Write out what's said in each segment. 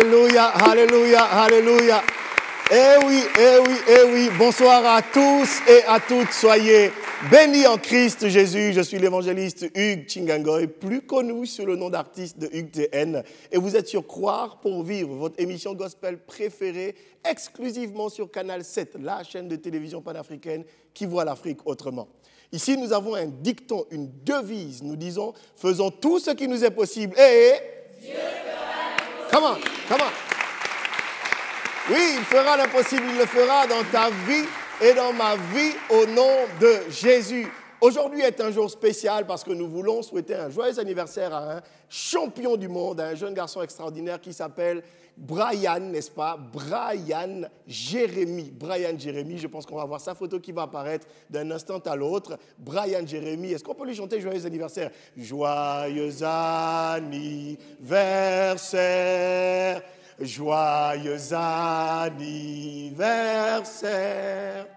Alléluia, alléluia, alléluia. Eh oui, eh oui, eh oui. Bonsoir à tous et à toutes. Soyez bénis en Christ Jésus. Je suis l'évangéliste Hugues Chingangoy, plus connu sous le nom d'artiste de Hugues TN. Et vous êtes sur Croire pour vivre, votre émission gospel préférée, exclusivement sur Canal 7, la chaîne de télévision panafricaine qui voit l'Afrique autrement. Ici, nous avons un dicton, une devise. Nous disons, faisons tout ce qui nous est possible. Et Dieu fera l'impossible. Come on. Oui, il fera l'impossible, il le fera dans ta vie et dans ma vie au nom de Jésus. Aujourd'hui est un jour spécial parce que nous voulons souhaiter un joyeux anniversaire à un champion du monde, à un jeune garçon extraordinaire qui s'appelle Brian, n'est-ce pas? Brian Jérémy. Brian Jérémy, je pense qu'on va voir sa photo qui va apparaître d'un instant à l'autre. Brian Jérémy, est-ce qu'on peut lui chanter joyeux anniversaire? Joyeux anniversaire, joyeux anniversaire.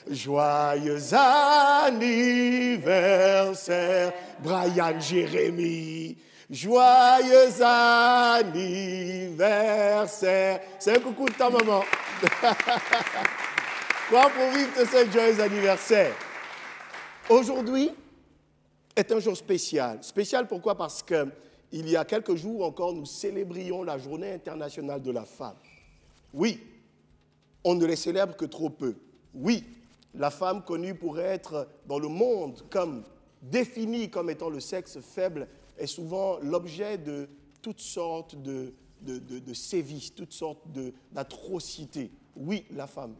Joyeux anniversaire, Brian Jérémy. Joyeux anniversaire. C'est un coucou de ta maman. Quoi pour vivre te souhaite joyeux anniversaire. Aujourd'hui est un jour spécial. Spécial pourquoi? Parce qu'il y a quelques jours encore, nous célébrions la Journée internationale de la femme. Oui, on ne les célèbre que trop peu. Oui, la femme connue pour être dans le monde comme définie comme étant le sexe faible est souvent l'objet de toutes sortes de sévices, toutes sortes d'atrocités. Oui, la femme.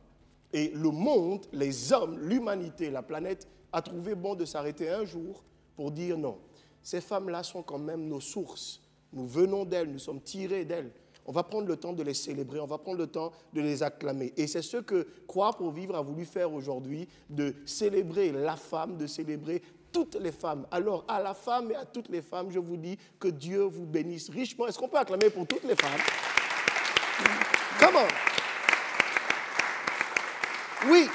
Et le monde, les hommes, l'humanité, la planète a trouvé bon de s'arrêter un jour pour dire non. Ces femmes-là sont quand même nos sources. Nous venons d'elles, nous sommes tirés d'elles. On va prendre le temps de les célébrer, on va prendre le temps de les acclamer. Et c'est ce que Croire pour vivre a voulu faire aujourd'hui, de célébrer la femme, de célébrer toutes les femmes. Alors, à la femme et à toutes les femmes, je vous dis que Dieu vous bénisse richement. Est-ce qu'on peut acclamer pour toutes les femmes? Comment? Oui.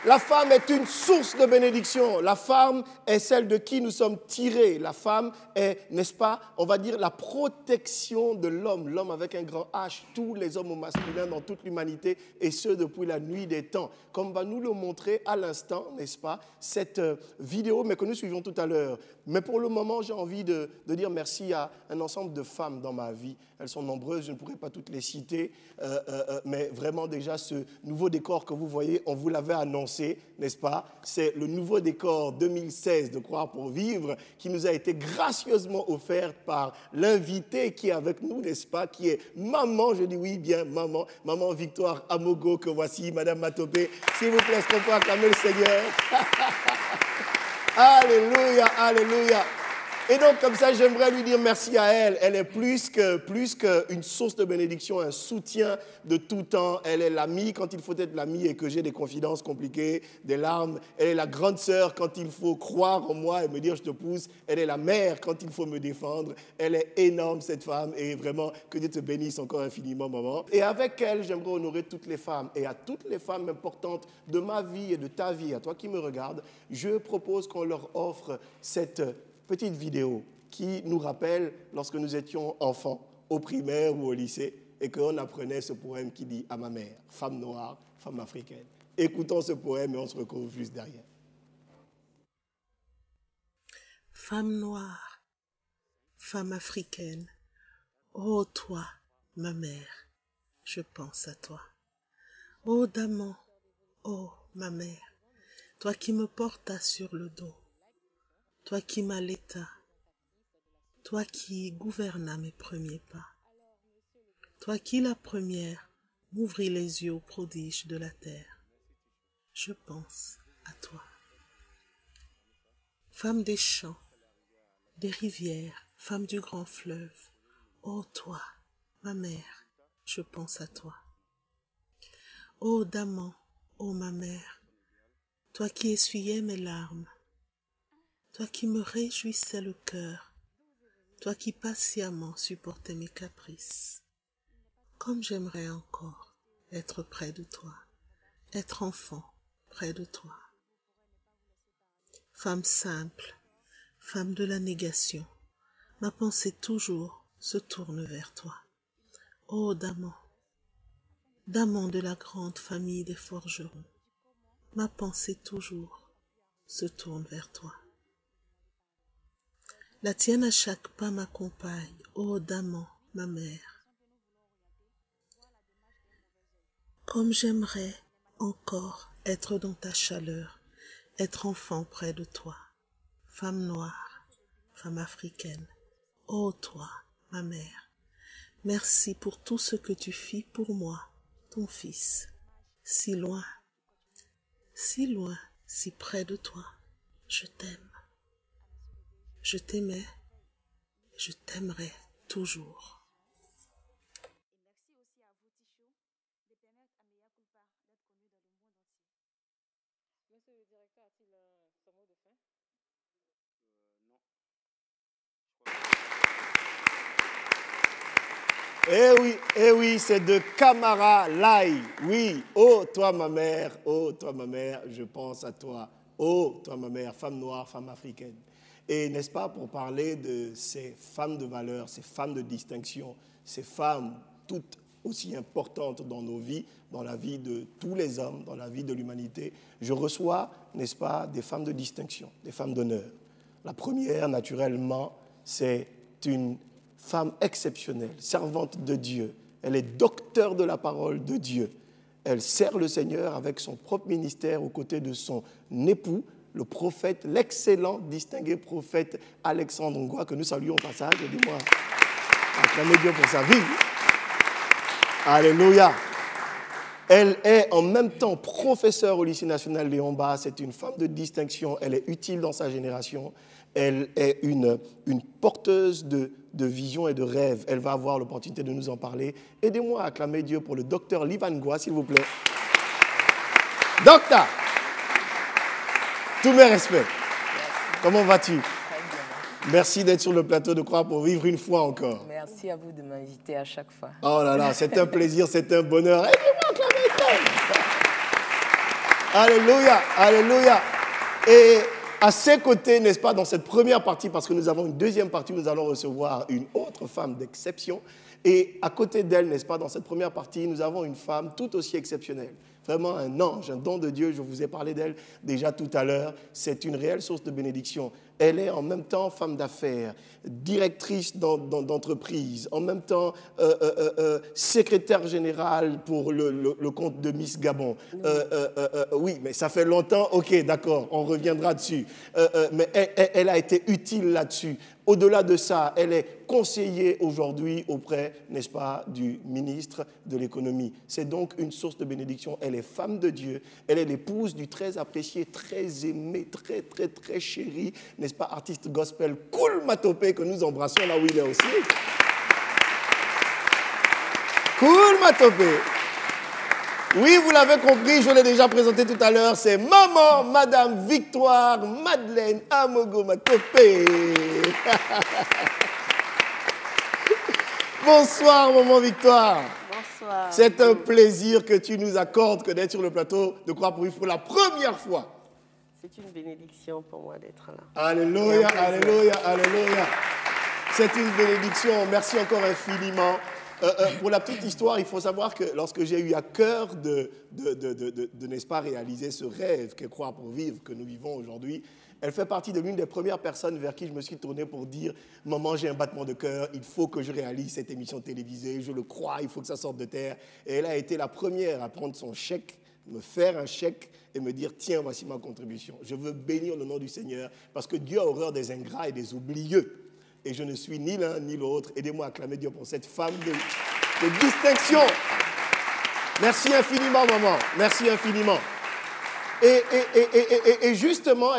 La femme est une source de bénédiction. La femme est celle de qui nous sommes tirés. La femme est, n'est-ce pas, on va dire la protection de l'homme. L'homme avec un grand H, tous les hommes au masculin dans toute l'humanité, et ce depuis la nuit des temps. Comme va nous le montrer à l'instant, n'est-ce pas, cette vidéo, mais que nous suivons tout à l'heure. Mais pour le moment, j'ai envie de dire merci à un ensemble de femmes dans ma vie. Elles sont nombreuses, je ne pourrais pas toutes les citer, mais vraiment déjà ce nouveau décor que vous voyez, on vous l'avait annoncé, n'est-ce pas? C'est le nouveau décor 2016 de Croire pour vivre qui nous a été gracieusement offert par l'invité qui est avec nous, n'est-ce pas? Qui est maman, je dis oui bien maman, maman Victoire Amogo que voici, Madame Matopé. S'il vous plaît, est-ce qu'on peut acclamer le Seigneur? Alléluia, alléluia. Et donc, comme ça, j'aimerais lui dire merci à elle. Elle est plus qu'une source de bénédiction, un soutien de tout temps. Elle est l'amie quand il faut être l'amie et que j'ai des confidences compliquées, des larmes. Elle est la grande sœur quand il faut croire en moi et me dire je te pousse. Elle est la mère quand il faut me défendre. Elle est énorme, cette femme. Et vraiment, que Dieu te bénisse encore infiniment, maman. Et avec elle, j'aimerais honorer toutes les femmes. Et à toutes les femmes importantes de ma vie et de ta vie, à toi qui me regardes, je propose qu'on leur offre cette petite vidéo qui nous rappelle lorsque nous étions enfants, au primaire ou au lycée, et qu'on apprenait ce poème qui dit à ma mère, femme noire, femme africaine. Écoutons ce poème et on se retrouve juste derrière. Femme noire, femme africaine, ô toi, ma mère, je pense à toi. Ô Daman, ô ma mère, toi qui me portas sur le dos, toi qui m'allaita, toi qui gouvernas mes premiers pas, toi qui la première m'ouvris les yeux aux prodiges de la terre, je pense à toi. Femme des champs, des rivières, femme du grand fleuve, ô toi, ma mère, je pense à toi. Ô Daman, ô ma mère, toi qui essuyais mes larmes, toi qui me réjouissais le cœur, toi qui patiemment supportais mes caprices, comme j'aimerais encore être près de toi, être enfant près de toi. Femme simple, femme de la négation, ma pensée toujours se tourne vers toi. ô Damon, Damon de la grande famille des forgerons, ma pensée toujours se tourne vers toi. La tienne à chaque pas m'accompagne, ô Damon, ma mère. Comme j'aimerais encore être dans ta chaleur, être enfant près de toi, femme noire, femme africaine, ô toi, ma mère. Merci pour tout ce que tu fis pour moi, ton fils, si loin, si près de toi. Je t'aime. Je t'aimais, je t'aimerai toujours. Eh oui, c'est de Camara Lai. Oui, oh toi ma mère, je pense à toi. Oh toi ma mère, femme noire, femme africaine. Et n'est-ce pas, pour parler de ces femmes de valeur, ces femmes de distinction, ces femmes toutes aussi importantes dans nos vies, dans la vie de tous les hommes, dans la vie de l'humanité, je reçois, n'est-ce pas, des femmes de distinction, des femmes d'honneur. La première, naturellement, c'est une femme exceptionnelle, servante de Dieu. Elle est docteur de la parole de Dieu. Elle sert le Seigneur avec son propre ministère aux côtés de son époux, le prophète, l'excellent, distingué prophète Alexandre Ngwa, que nous saluons au passage. Aidez-moi à acclamer Dieu pour sa vie. Alléluia. Elle est en même temps professeure au lycée national Léon Bas. C'est une femme de distinction. Elle est utile dans sa génération. Elle est une porteuse de vision et de rêve. Elle va avoir l'opportunité de nous en parler. Aidez-moi à acclamer Dieu pour le docteur Livan Ngwa, s'il vous plaît. Docteur, tous mes respects. Merci. Comment vas-tu? Très bien. Merci d'être sur le plateau de Croire pour vivre une fois encore. Merci à vous de m'inviter à chaque fois. Oh là là, c'est un plaisir, c'est un bonheur. Aidez-moi à acclamer Dieu. Alléluia, alléluia. Et à ses côtés, n'est-ce pas, dans cette première partie, parce que nous avons une deuxième partie, nous allons recevoir une autre femme d'exception. Et à côté d'elle, n'est-ce pas, dans cette première partie, nous avons une femme tout aussi exceptionnelle. Vraiment un ange, un don de Dieu. Je vous ai parlé d'elle déjà tout à l'heure. C'est une réelle source de bénédiction. Elle est en même temps femme d'affaires, directrice d'entreprise, en même temps secrétaire générale pour le compte de Miss Gabon. Oui, mais ça fait longtemps. Ok, d'accord, on reviendra dessus. Mais elle a été utile là-dessus. Au-delà de ça, elle est conseillère aujourd'hui auprès, n'est-ce pas, du ministre de l'économie. C'est donc une source de bénédiction. Elle est femme de Dieu. Elle est l'épouse du très apprécié, très aimé, très, très, très chéri, n'est-ce pas, artiste gospel Koul Matopé, que nous embrassons là où il est aussi. Koul Matopé. Oui, vous l'avez compris, je l'ai déjà présenté tout à l'heure, c'est Maman, Madame Victoire, Madeleine Amogo Matopé. Bonsoir, Maman Victoire. Bonsoir. C'est un plaisir que tu nous accordes d'être sur le plateau de Croire pour vivre pour la première fois. C'est une bénédiction pour moi d'être là. Alléluia, alléluia, alléluia. C'est une bénédiction. Merci encore infiniment. Pour la petite histoire, il faut savoir que lorsque j'ai eu à cœur de n'est-ce pas, réaliser ce rêve qu'est Croire pour vivre, que nous vivons aujourd'hui, elle fait partie de l'une des premières personnes vers qui je me suis tourné pour dire « Maman, j'ai un battement de cœur, il faut que je réalise cette émission télévisée, je le crois, il faut que ça sorte de terre. » Et elle a été la première à prendre son chèque, me faire un chèque et me dire « Tiens, voici ma contribution. Je veux bénir le nom du Seigneur parce que Dieu a horreur des ingrats et des oublieux. » Et je ne suis ni l'un ni l'autre. Aidez-moi à acclamer Dieu pour cette femme de distinction. Merci infiniment, maman. Merci infiniment. Et justement,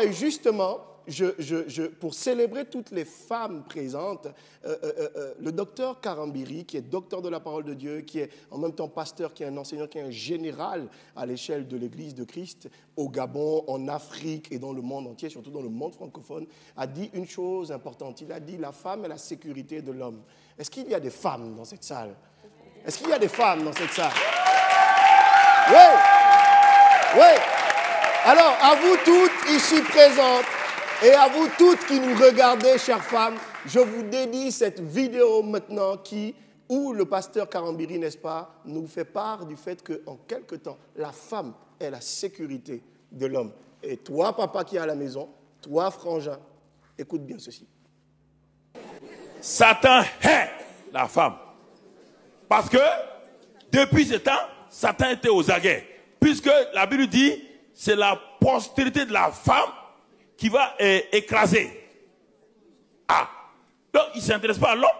pour célébrer toutes les femmes présentes, le docteur Karambiri, qui est docteur de la parole de Dieu, qui est en même temps pasteur, qui est un enseignant, qui est un général à l'échelle de l'Église de Christ, au Gabon, en Afrique et dans le monde entier, surtout dans le monde francophone, a dit une chose importante. Il a dit « La femme est la sécurité de l'homme ». Est-ce qu'il y a des femmes dans cette salle? Est-ce qu'il y a des femmes dans cette salle? Oui! Oui! Alors, à vous toutes ici présentes, et à vous toutes qui nous regardez, chères femmes, je vous dédie cette vidéo maintenant qui où le pasteur Karambiri, n'est-ce pas, nous fait part du fait qu'en quelque temps, la femme est la sécurité de l'homme. Et toi, papa qui est à la maison, toi, frangin, écoute bien ceci. Satan hait la femme. Parce que depuis ce temps, Satan était aux aguets. Puisque la Bible dit, c'est la postérité de la femme qui va écraser. Ah, donc il ne s'intéresse pas à l'homme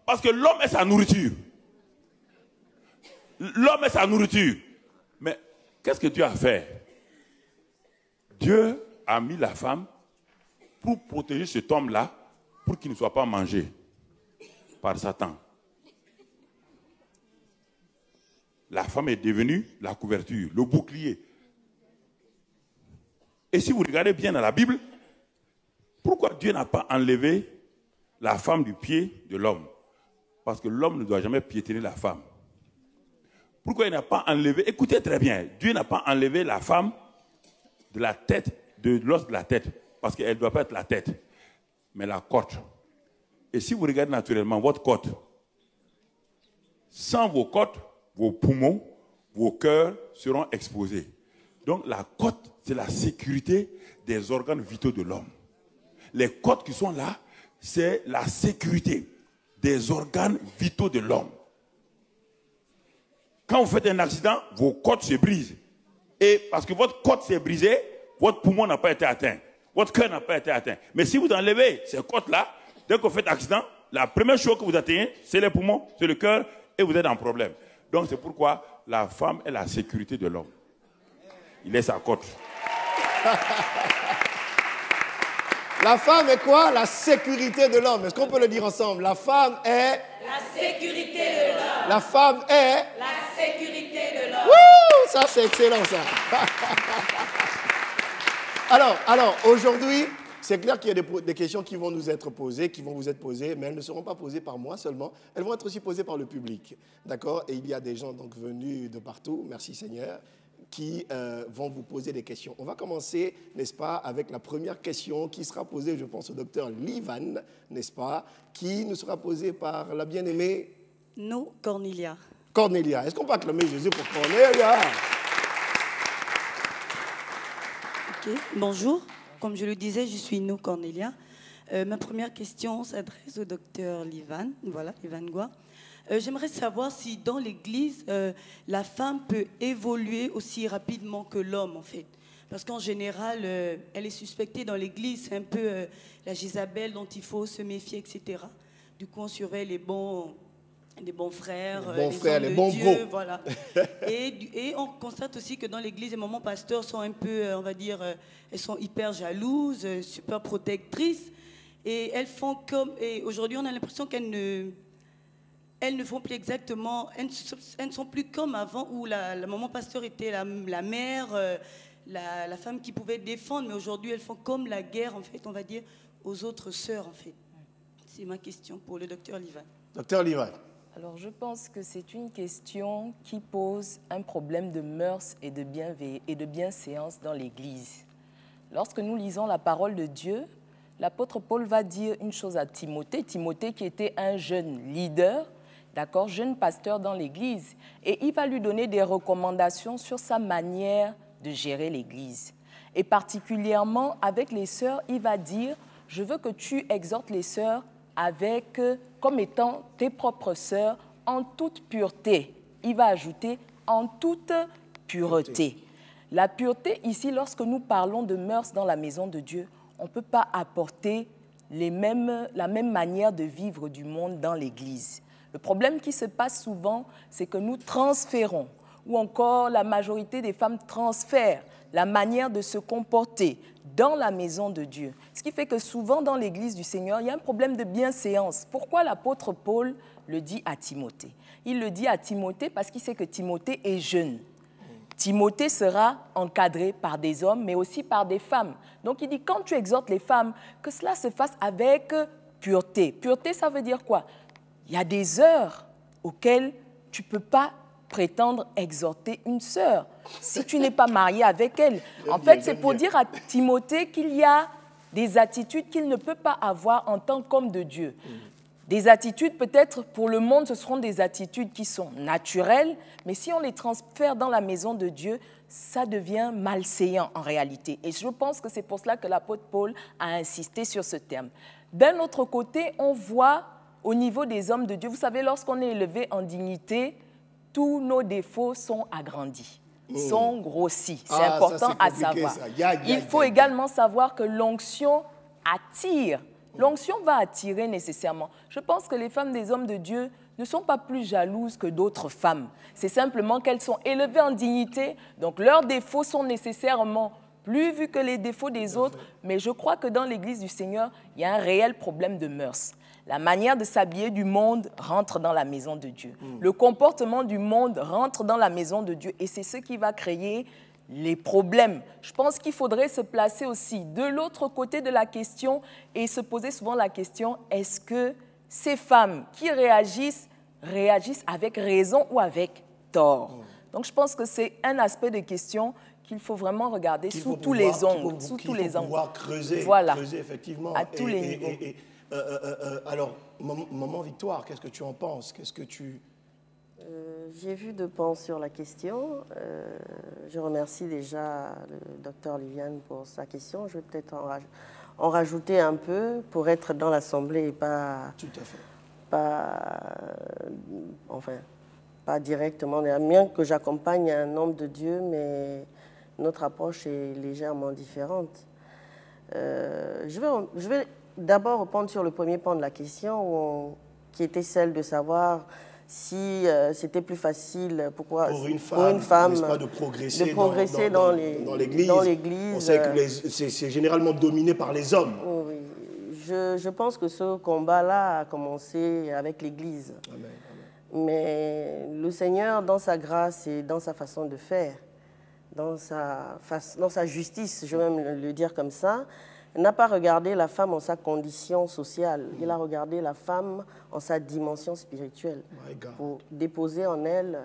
parce que l'homme est sa nourriture. L'homme est sa nourriture. Mais qu'est-ce que Dieu a fait? Dieu a mis la femme pour protéger cet homme-là pour qu'il ne soit pas mangé par Satan. La femme est devenue la couverture, le bouclier. Et si vous regardez bien dans la Bible, pourquoi Dieu n'a pas enlevé la femme du pied de l'homme? Parce que l'homme ne doit jamais piétiner la femme. Pourquoi il n'a pas enlevé, écoutez très bien, Dieu n'a pas enlevé la femme de la tête, de l'os de la tête, parce qu'elle ne doit pas être la tête, mais la côte. Et si vous regardez naturellement votre côte, sans vos côtes, vos poumons, vos cœurs seront exposés. Donc la côte, c'est la sécurité des organes vitaux de l'homme. Les côtes qui sont là, c'est la sécurité des organes vitaux de l'homme. Quand vous faites un accident, vos côtes se brisent. Et parce que votre côte s'est brisée, votre poumon n'a pas été atteint. Votre cœur n'a pas été atteint. Mais si vous enlevez ces côtes-là, dès que vous faites accident, la première chose que vous atteignez, c'est les poumons, c'est le cœur, et vous êtes en problème. Donc c'est pourquoi la femme est la sécurité de l'homme. Il est sa côte. La femme est quoi? La sécurité de l'homme. Est-ce qu'on peut le dire ensemble? La femme est... La sécurité de l'homme. La femme est... La sécurité de l'homme. Wouh! Ça, c'est excellent, ça. Alors, aujourd'hui, c'est clair qu'il y a des questions qui vont nous être posées, qui vont vous être posées, mais elles ne seront pas posées par moi seulement. Elles vont être aussi posées par le public. D'accord? Et il y a des gens donc venus de partout, merci Seigneur, qui vont vous poser des questions. On va commencer, n'est-ce pas, avec la première question qui sera posée, je pense, au docteur Livan, n'est-ce pas, qui nous sera posée par la bien-aimée... Nous, Cornelia. Cornelia. Est-ce qu'on peut acclamer Jésus pour Cornelia? Ok. Bonjour. Comme je le disais, je suis nous, Cornelia. Ma première question s'adresse au docteur Livan. Voilà, Livan Goua. J'aimerais savoir si dans l'Église, la femme peut évoluer aussi rapidement que l'homme, en fait. Parce qu'en général, elle est suspectée dans l'Église. C'est un peu la Jézabel dont il faut se méfier, etc. Du coup, on surveille les bons frères, les bons Dieu, gros. voilà. et on constate aussi que dans l'Église, les mamans pasteurs sont un peu, on va dire, elles sont hyper jalouses, super protectrices. Et elles font comme... Et aujourd'hui, on a l'impression qu'elles ne font plus exactement... Elles ne sont plus comme avant, où la maman pasteur était la mère, la femme qui pouvait défendre. Mais aujourd'hui, elles font comme la guerre, en fait, on va dire, aux autres sœurs, en fait. C'est ma question pour le docteur Livan. Docteur Livan. Alors, je pense que c'est une question qui pose un problème de mœurs et de bienséance dans l'Église. Lorsque nous lisons la parole de Dieu, l'apôtre Paul va dire une chose à Timothée. Timothée qui était un jeune leader, d'accord, jeune pasteur dans l'Église. Et il va lui donner des recommandations sur sa manière de gérer l'Église. Et particulièrement avec les sœurs, il va dire, je veux que tu exhortes les sœurs comme étant tes propres sœurs en toute pureté. Il va ajouter en toute pureté. La pureté, ici, lorsque nous parlons de mœurs dans la maison de Dieu, on ne peut pas apporter la même manière de vivre du monde dans l'Église. Le problème qui se passe souvent, c'est que nous transférons, ou encore la majorité des femmes transfèrent la manière de se comporter dans la maison de Dieu. Ce qui fait que souvent dans l'Église du Seigneur, il y a un problème de bienséance. Pourquoi l'apôtre Paul le dit à Timothée? Il le dit à Timothée parce qu'il sait que Timothée est jeune. Timothée sera encadré par des hommes, mais aussi par des femmes. Donc il dit, quand tu exhortes les femmes, que cela se fasse avec pureté. Pureté, ça veut dire quoi? Il y a des heures auxquelles tu ne peux pas prétendre exhorter une sœur si tu n'es pas marié avec elle. En fait, c'est pour dire à Timothée qu'il y a des attitudes qu'il ne peut pas avoir en tant qu'homme de Dieu. Des attitudes, peut-être pour le monde, ce seront des attitudes qui sont naturelles, mais si on les transfère dans la maison de Dieu, ça devient malséant en réalité. Et je pense que c'est pour cela que l'apôtre Paul a insisté sur ce terme. D'un autre côté, on voit au niveau des hommes de Dieu, vous savez, lorsqu'on est élevé en dignité, tous nos défauts sont agrandis, sont grossis. C'est important à savoir. Il faut également savoir que l'onction attire. L'onction va attirer nécessairement. Je pense que les femmes des hommes de Dieu ne sont pas plus jalouses que d'autres femmes. C'est simplement qu'elles sont élevées en dignité, donc leurs défauts sont nécessairement plus vus que les défauts des autres. Mais je crois que dans l'Église du Seigneur, il y a un réel problème de mœurs. La manière de s'habiller du monde rentre dans la maison de Dieu. Le comportement du monde rentre dans la maison de Dieu et c'est ce qui va créer les problèmes. Je pense qu'il faudrait se placer aussi de l'autre côté de la question et se poser souvent la question, est-ce que ces femmes qui réagissent avec raison ou avec tort? Donc je pense que c'est un aspect de question qu'il faut vraiment regarder sous tous les angles. Sous tous les angles. Pouvoir creuser, voilà. creuser effectivement. À tous les niveaux. Alors, maman Victoire, qu'est-ce que tu en penses? Qu'est-ce que tu... J'ai vu de penser sur la question. Je remercie déjà le docteur Liviane pour sa question. Je vais peut-être en rajouter un peu pour être dans l'Assemblée et pas... Tout à fait. Pas directement. Bien que j'accompagne un homme de Dieu, mais notre approche est légèrement différente. Je vais d'abord répondre sur le premier point de la question, qui était celle de savoir si c'était plus facile pour une femme pas, de progresser dans l'Église. On sait que c'est généralement dominé par les hommes. Oui. Je pense que ce combat-là a commencé avec l'Église. Amen. Mais le Seigneur, dans sa grâce et dans sa façon de faire, dans sa justice, je vais même le dire comme ça, n'a pas regardé la femme en sa condition sociale. Il a regardé la femme en sa dimension spirituelle pour déposer en elle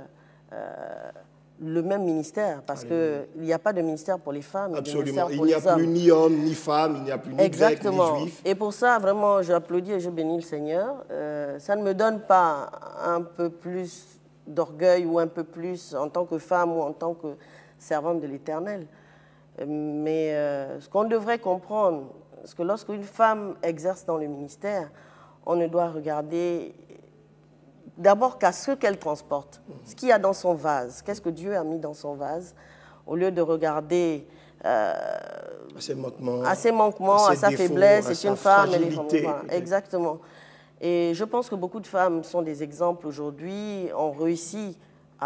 le même ministère. Parce qu'il n'y a pas de ministère pour les femmes. Absolument. Il n'y a plus ni homme, ni femme, il n'y a plus ni grec, ni juif. Et pour ça, vraiment, j'applaudis et je bénis le Seigneur. Ça ne me donne pas un peu plus d'orgueil ou un peu plus en tant que femme ou en tant que servante de l'Éternel. Mais ce qu'on devrait comprendre, c'est que lorsqu'une femme exerce dans le ministère, on ne doit regarder d'abord qu'à ce qu'elle transporte, ce qu'il y a dans son vase, qu'est-ce que Dieu a mis dans son vase, au lieu de regarder à ses manquements, à sa faiblesse, c'est une femme, elle est voilà, exactement. Et je pense que beaucoup de femmes sont des exemples aujourd'hui, ont réussi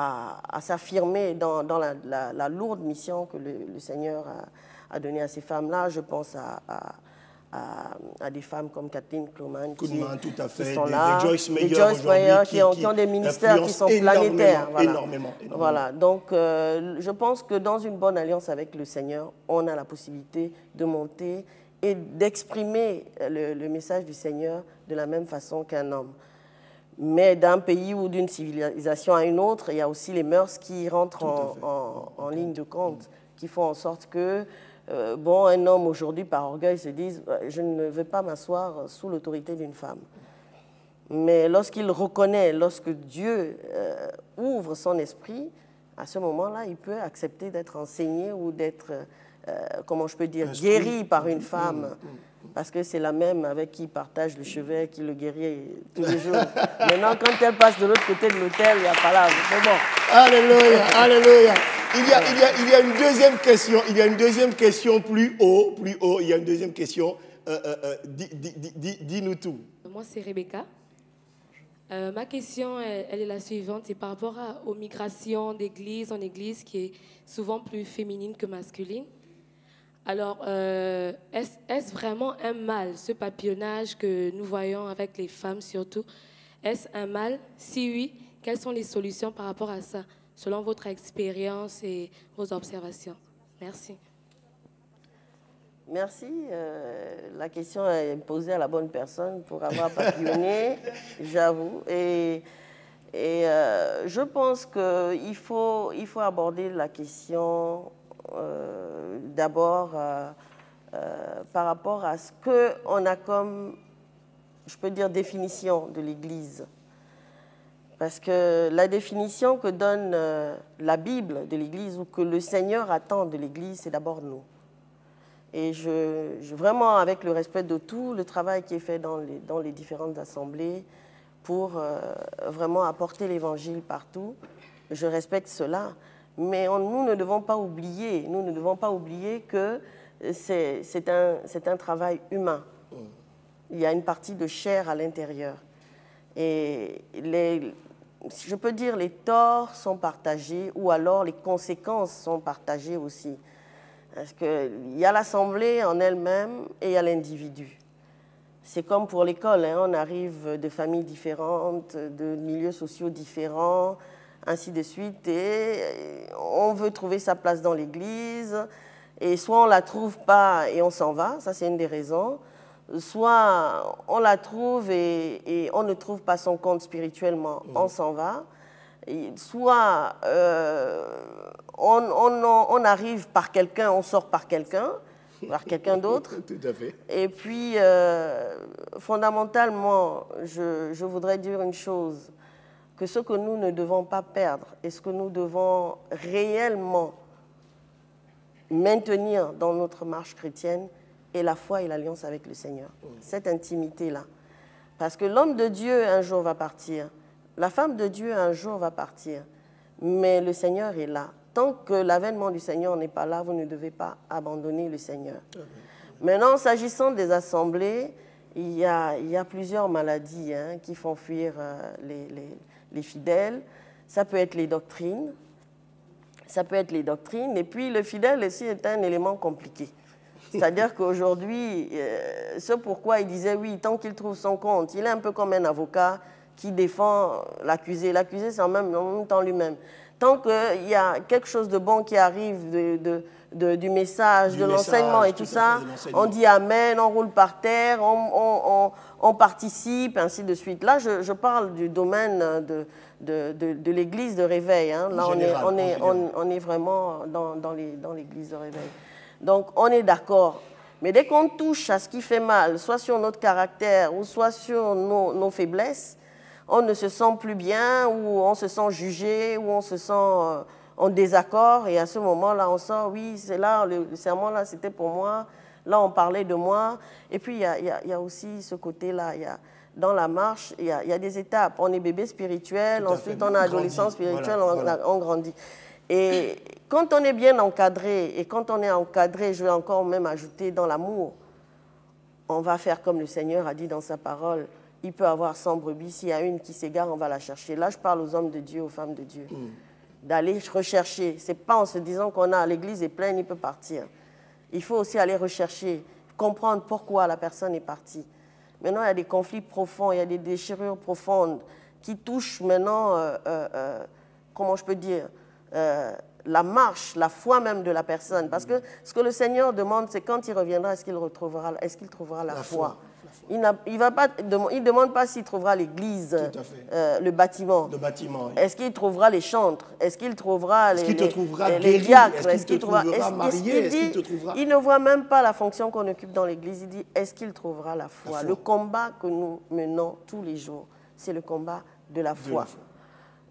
à s'affirmer dans la lourde mission que le Seigneur a donnée à ces femmes-là. Je pense à des femmes comme Kathleen Kuhlman qui sont là, des Joyce Meyer qui ont des ministères qui sont planétaires. Voilà. Donc, je pense que dans une bonne alliance avec le Seigneur, on a la possibilité de monter et d'exprimer le message du Seigneur de la même façon qu'un homme. Mais d'un pays ou d'une civilisation à une autre, il y a aussi les mœurs qui rentrent en ligne de compte, qui font en sorte que, un homme aujourd'hui, par orgueil, se dise « je ne veux pas m'asseoir sous l'autorité d'une femme ». Mais lorsqu'il reconnaît, lorsque Dieu ouvre son esprit, à ce moment-là, il peut accepter d'être enseigné ou d'être, comment je peux dire, guéri par une femme. Parce que c'est la même avec qui il partage le chevet, qui le guérit tous les jours. Maintenant, quand elle passe de l'autre côté de l'hôtel, il n'y a pas là. C'est bon. Alléluia, alléluia. Il y a une deuxième question. Il y a une deuxième question plus haut. Il y a une deuxième question. Dis-nous tout. Moi, c'est Rebecca. Ma question, elle est la suivante. C'est par rapport aux migrations d'église en église qui est souvent plus féminine que masculine. Alors, est-ce vraiment un mal, ce papillonnage que nous voyons avec les femmes surtout? Est-ce un mal? Si oui, quelles sont les solutions par rapport à ça, selon votre expérience et vos observations? Merci. Merci. La question est posée à la bonne personne pour avoir papillonné, j'avoue. Et je pense qu'il faut aborder la question d'abord par rapport à ce qu'on a comme je peux dire, définition de l'Église. Parce que la définition que donne la Bible de l'Église ou que le Seigneur attend de l'Église, c'est d'abord nous. Et vraiment, avec le respect de tout le travail qui est fait dans les différentes assemblées pour vraiment apporter l'Évangile partout, je respecte cela. Mais nous ne devons pas oublier, que c'est un travail humain. Il y a une partie de chair à l'intérieur. Et je peux dire les torts sont partagés ou alors les conséquences sont partagées aussi. Parce qu'il y a l'assemblée en elle-même et il y a l'individu. C'est comme pour l'école, hein, on arrive de familles différentes, de milieux sociaux différents, ainsi de suite, et on veut trouver sa place dans l'église, et soit on ne la trouve pas et on s'en va, ça c'est une des raisons, soit on la trouve et on ne trouve pas son compte spirituellement, on s'en va, et soit on arrive par quelqu'un, on sort par quelqu'un d'autre. Tout à fait. Et puis, fondamentalement, je voudrais dire une chose, que ce que nous ne devons pas perdre et ce que nous devons réellement maintenir dans notre marche chrétienne est la foi et l'alliance avec le Seigneur. Cette intimité-là. Parce que l'homme de Dieu un jour va partir, la femme de Dieu un jour va partir, mais le Seigneur est là. Tant que l'avènement du Seigneur n'est pas là, vous ne devez pas abandonner le Seigneur. Maintenant, s'agissant des assemblées, il y a plusieurs maladies qui font fuir les fidèles. Ça peut être les doctrines. Et puis, le fidèle aussi est un élément compliqué. C'est-à-dire qu'aujourd'hui, ce pourquoi il disait, oui, tant qu'il trouve son compte, il est un peu comme un avocat qui défend l'accusé. L'accusé, c'est en même temps lui-même. Tant qu'il y a quelque chose de bon qui arrive du message, de l'enseignement et tout ça, on dit amen, on roule par terre, on participe, ainsi de suite. Là, je parle du domaine de l'église de réveil. Hein. Là, on est vraiment dans l'église de réveil. Donc, on est d'accord. Mais dès qu'on touche à ce qui fait mal, soit sur notre caractère ou soit sur nos faiblesses, on ne se sent plus bien, ou on se sent jugé, ou on se sent en désaccord. Et à ce moment-là, on sent, oui, c'est là, le sermon-là, c'était pour moi. Là, on parlait de moi. Et puis, il y a aussi ce côté-là. Dans la marche, il y a des étapes. On est bébé spirituel, ensuite on est adolescent spirituel, voilà. On grandit. Et quand on est bien encadré, et quand on est encadré, je vais encore même ajouter dans l'amour, on va faire comme le Seigneur a dit dans sa parole. Il peut avoir 100 brebis, s'il y a une qui s'égare, on va la chercher. Là, je parle aux hommes de Dieu, aux femmes de Dieu. D'aller rechercher. Ce n'est pas en se disant qu'on a l'église est pleine, il peut partir. Il faut aussi aller rechercher, comprendre pourquoi la personne est partie. Maintenant, il y a des conflits profonds, il y a des déchirures profondes qui touchent maintenant, comment je peux dire, la marche, la foi même de la personne. Parce que ce que le Seigneur demande, c'est quand il reviendra, est-ce qu'il trouvera la foi. Il ne demande pas s'il trouvera l'église, le bâtiment. Oui. Est-ce qu'il trouvera les chantres? Est-ce qu'il trouvera les diacres? Est-ce qu'il te trouvera marié? Il ne voit même pas la fonction qu'on occupe dans l'église. Il dit, est-ce qu'il trouvera la foi? Le combat que nous menons tous les jours, c'est le combat de la foi.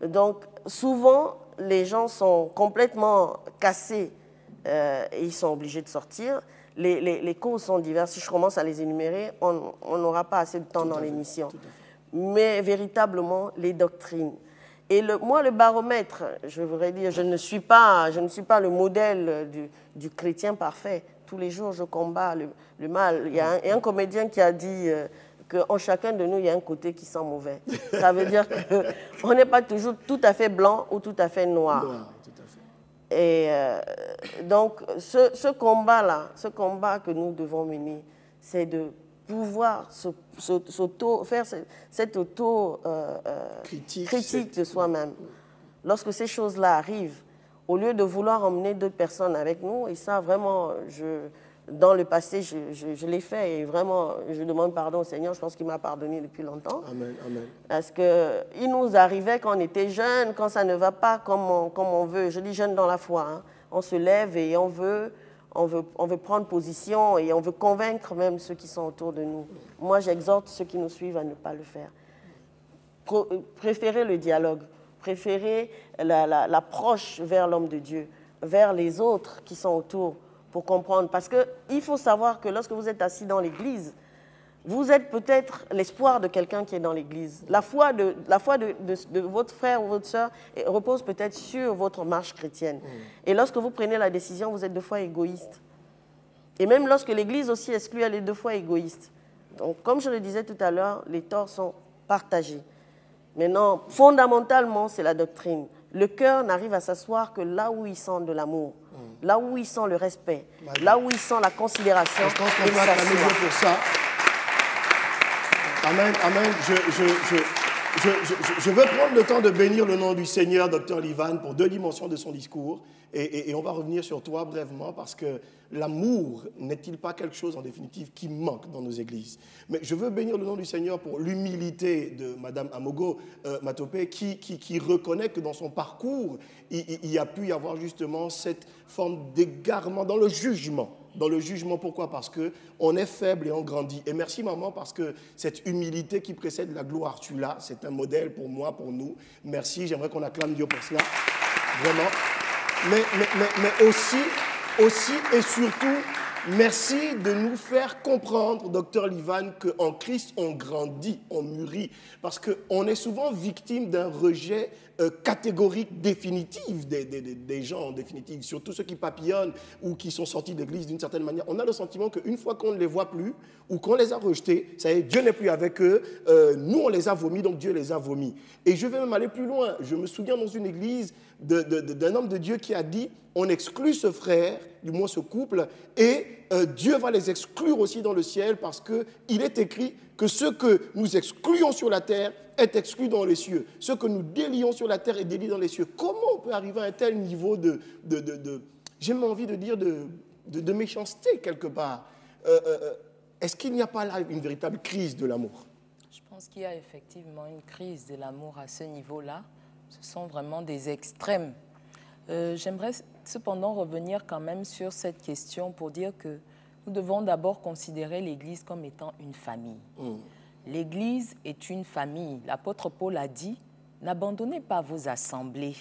Donc, souvent, les gens sont complètement cassés et ils sont obligés de sortir. Les causes sont diverses. Si je commence à les énumérer, on n'aura pas assez de temps dans l'émission. Mais véritablement, les doctrines. Et moi, le baromètre, je voudrais dire, je ne suis pas le modèle du chrétien parfait. Tous les jours, je combats le mal. Il y a un comédien qui a dit qu'en chacun de nous, il y a un côté qui sent mauvais. Ça veut dire qu'on n'est pas toujours tout à fait blanc ou tout à fait noir. Et donc, ce combat-là, ce combat que nous devons mener, c'est de pouvoir faire cette auto-critique de soi-même. Lorsque ces choses-là arrivent, au lieu de vouloir emmener d'autres personnes avec nous, et ça, vraiment, dans le passé, je l'ai fait, et vraiment, je demande pardon au Seigneur, je pense qu'il m'a pardonné depuis longtemps. Amen, amen. Parce qu'il nous arrivait quand on était jeune, quand ça ne va pas comme on veut, je dis jeune dans la foi, hein. On se lève et on veut on veut prendre position et on veut convaincre même ceux qui sont autour de nous. Moi, j'exhorte ceux qui nous suivent à ne pas le faire. Préférez le dialogue, préférez l'approche vers l'homme de Dieu, vers les autres qui sont autour pour comprendre. Parce qu'il faut savoir que lorsque vous êtes assis dans l'église, vous êtes peut-être l'espoir de quelqu'un qui est dans l'église. La foi de votre frère ou votre sœur repose peut-être sur votre marche chrétienne. Et lorsque vous prenez la décision, vous êtes deux fois égoïste. Et même lorsque l'église aussi exclut, elle est deux fois égoïste. Donc, comme je le disais tout à l'heure, les torts sont partagés. Maintenant, fondamentalement, c'est la doctrine. Le cœur n'arrive à s'asseoir que là où il sent de l'amour, là où il sent le respect, là où il sent la considération. Je pense qu'on peut acclamer Dieu pour ça. Amen, amen. Je veux prendre le temps de bénir le nom du Seigneur, Dr Livan, pour deux dimensions de son discours. Et on va revenir sur toi brièvement parce que l'amour n'est-il pas quelque chose en définitive qui manque dans nos églises? Mais je veux bénir le nom du Seigneur pour l'humilité de Mme Amogo Matope qui reconnaît que dans son parcours, il y a pu y avoir justement cette forme d'égarement dans le jugement. Dans le jugement, pourquoi? Parce qu'on est faible et on grandit. Et merci maman parce que cette humilité qui précède la gloire, tu l'as, c'est un modèle pour moi, pour nous. Merci, j'aimerais qu'on acclame Dieu pour cela, vraiment. Mais aussi et surtout, merci de nous faire comprendre, Dr Livan, qu'en Christ, on grandit, on mûrit. Parce qu'on est souvent victime d'un rejet catégorique définitif des gens, en définitive. Surtout ceux qui papillonnent ou qui sont sortis de l'église d'une certaine manière. On a le sentiment qu'une fois qu'on ne les voit plus ou qu'on les a rejetés, ça y est, Dieu n'est plus avec eux. Nous, on les a vomis, donc Dieu les a vomis. Et je vais même aller plus loin. Je me souviens dans une église d'un homme de Dieu qui a dit « on exclut ce frère, du moins ce couple, et Dieu va les exclure aussi dans le ciel parce qu'il est écrit que ce que nous excluons sur la terre est exclu dans les cieux. Ce que nous délions sur la terre est délié dans les cieux. » Comment on peut arriver à un tel niveau j'ai envie de dire, de méchanceté quelque part? Est-ce qu'il n'y a pas là une véritable crise de l'amour? Je pense qu'il y a effectivement une crise de l'amour à ce niveau-là. Ce sont vraiment des extrêmes. J'aimerais cependant revenir quand même sur cette question pour dire que nous devons d'abord considérer l'Église comme étant une famille. L'Église est une famille. L'apôtre Paul a dit, n'abandonnez pas vos assemblées.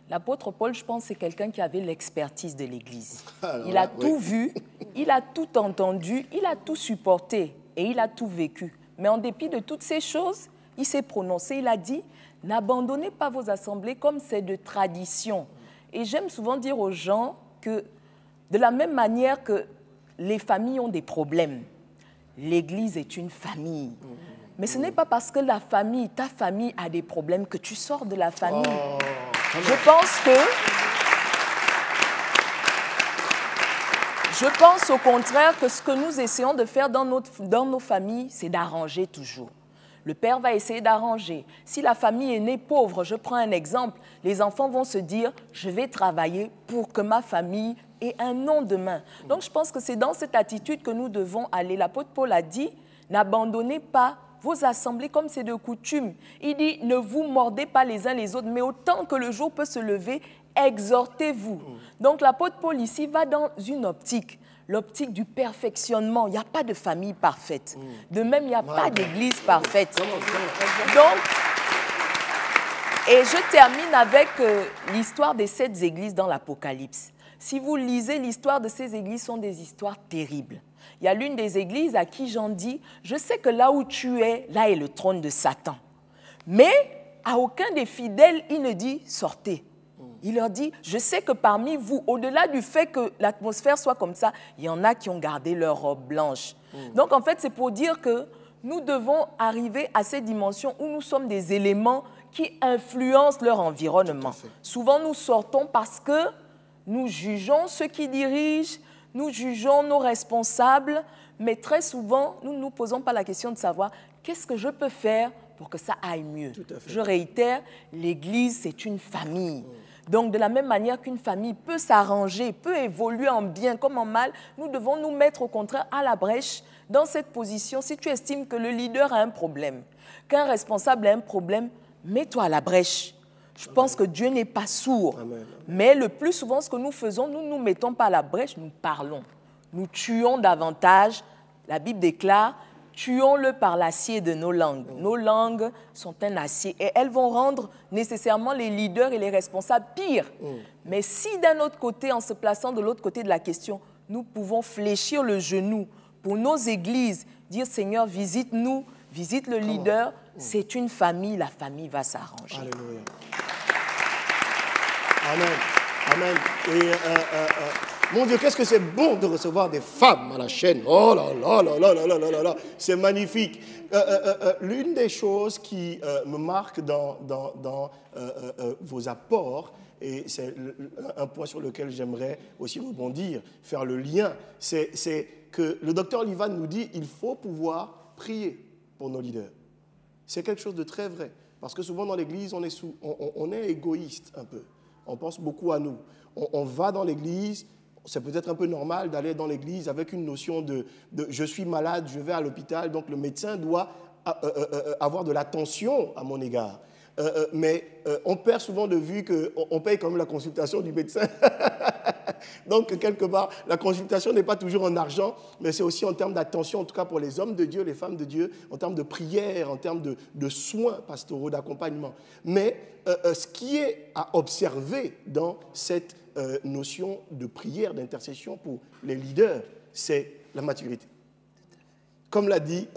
L'apôtre Paul, je pense, c'est quelqu'un qui avait l'expertise de l'Église. Il a tout vu, il a tout entendu, il a tout supporté et il a tout vécu. Mais en dépit de toutes ces choses, il s'est prononcé, il a dit, n'abandonnez pas vos assemblées comme c'est de tradition. Et j'aime souvent dire aux gens que de la même manière que les familles ont des problèmes, l'Église est une famille. Mais ce n'est pas parce que ta famille a des problèmes que tu sors de la famille. Je pense au contraire que ce que nous essayons de faire dans nos familles, c'est d'arranger toujours. Le père va essayer d'arranger. Si la famille est née pauvre, je prends un exemple, les enfants vont se dire « je vais travailler pour que ma famille ait un nom demain ». Donc je pense que c'est dans cette attitude que nous devons aller. L'apôtre Paul a dit « n'abandonnez pas vos assemblées comme c'est de coutume ». Il dit « ne vous mordez pas les uns les autres, mais autant que le jour peut se lever, exhortez-vous ». Donc l'apôtre Paul ici va dans une optique. L'optique du perfectionnement. Il n'y a pas de famille parfaite. De même, il n'y a pas d'église parfaite. Donc, et je termine avec l'histoire des 7 églises dans l'Apocalypse. Si vous lisez l'histoire de ces églises, ce sont des histoires terribles. Il y a l'une des églises à qui Jean dit, je sais que là où tu es, là est le trône de Satan. Mais à aucun des fidèles, il ne dit, sortez. Il leur dit, je sais que parmi vous, au-delà du fait que l'atmosphère soit comme ça, il y en a qui ont gardé leur robe blanche. Donc en fait, c'est pour dire que nous devons arriver à cette dimension où nous sommes des éléments qui influencent leur environnement. Souvent, nous sortons parce que nous jugeons ceux qui dirigent, nous jugeons nos responsables, mais très souvent, nous ne nous posons pas la question de savoir qu'est-ce que je peux faire pour que ça aille mieux. Je réitère, l'Église, c'est une famille. Donc, de la même manière qu'une famille peut s'arranger, peut évoluer en bien comme en mal, nous devons nous mettre au contraire à la brèche dans cette position. Si tu estimes que le leader a un problème, qu'un responsable a un problème, mets-toi à la brèche. Je pense que Dieu n'est pas sourd. Amen. Mais le plus souvent, ce que nous faisons, nous ne nous mettons pas à la brèche, nous parlons. Nous tuons davantage. La Bible déclare, tuons-le par l'acier de nos langues. Nos langues sont un acier et elles vont rendre nécessairement les leaders et les responsables pires. Mais si d'un autre côté, en se plaçant de l'autre côté de la question, nous pouvons fléchir le genou pour nos églises, dire Seigneur, visite-nous, visite le leader, c'est une famille, la famille va s'arranger. Alléluia. Amen. Amen. Et mon Dieu, qu'est-ce que c'est bon de recevoir des femmes à la chaîne. Oh là là là là là là là là. C'est magnifique. L'une des choses qui me marque dans vos apports, et c'est un point sur lequel j'aimerais aussi rebondir, faire le lien, c'est que le docteur Livan nous dit qu'il faut pouvoir prier pour nos leaders. C'est quelque chose de très vrai. Parce que souvent dans l'Église, on est égoïste un peu. On pense beaucoup à nous. On va dans l'Église, c'est peut-être un peu normal d'aller dans l'Église avec une notion de je suis malade, je vais à l'hôpital, donc le médecin doit avoir de l'attention à mon égard. Mais on perd souvent de vue qu'on paye quand même la consultation du médecin. Donc, quelque part, la consultation n'est pas toujours en argent, mais c'est aussi en termes d'attention, en tout cas pour les hommes de Dieu, les femmes de Dieu, en termes de prière, en termes de soins pastoraux, d'accompagnement. Mais ce qui est à observer dans cette notion de prière, d'intercession pour les leaders, c'est la maturité. Comme l'a dit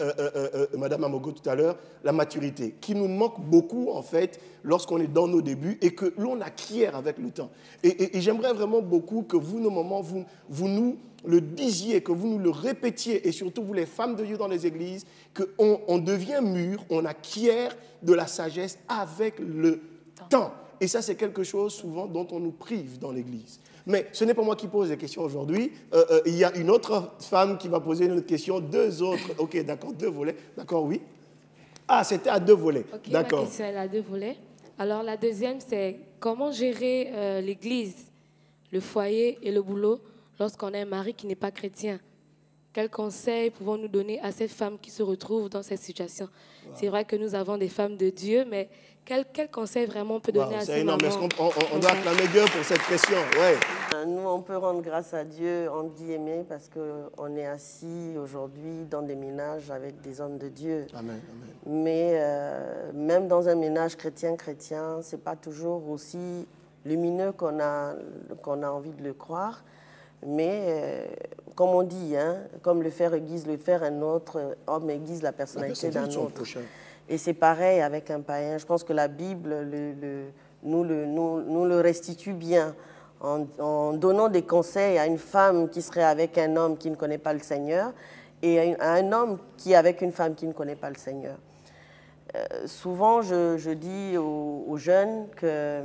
Mme Amogo tout à l'heure, la maturité, qui nous manque beaucoup, en fait, lorsqu'on est dans nos débuts et que l'on acquiert avec le temps. Et j'aimerais vraiment beaucoup que vous, nos mamans, vous nous le disiez, que vous nous le répétiez, et surtout vous, les femmes de Dieu dans les églises, qu'on devient mûr, on acquiert de la sagesse avec le temps. Et ça, c'est quelque chose souvent dont on nous prive dans l'église. Mais ce n'est pas moi qui pose les questions aujourd'hui. Il y a une autre femme qui va poser une autre question. Deux autres. OK, d'accord, 2 volets. D'accord, oui. Ah, c'était à 2 volets. OK, d'accord. Ma question est à 2 volets. Alors, la deuxième, c'est comment gérer l'église, le foyer et le boulot lorsqu'on a un mari qui n'est pas chrétien? Quels conseils pouvons-nous donner à ces femmes qui se retrouvent dans cette situation? Wow. C'est vrai que nous avons des femmes de Dieu, mais quel conseil vraiment on peut donner à ces mamans? C'est énorme. On doit acclamer Dieu pour cette question. Ouais. Nous, on peut rendre grâce à Dieu, entre guillemets, parce qu'on est assis aujourd'hui dans des ménages avec des hommes de Dieu. Amen. Mais même dans un ménage chrétien, ce n'est pas toujours aussi lumineux qu'on a envie de le croire. Mais comme on dit, hein, comme le fer aiguise le fer, un autre homme aiguise la personnalité d'un autre. Et c'est pareil avec un païen. Je pense que la Bible nous le restitue bien en donnant des conseils à une femme qui serait avec un homme qui ne connaît pas le Seigneur et à un homme qui est avec une femme qui ne connaît pas le Seigneur. Souvent, je dis aux jeunes que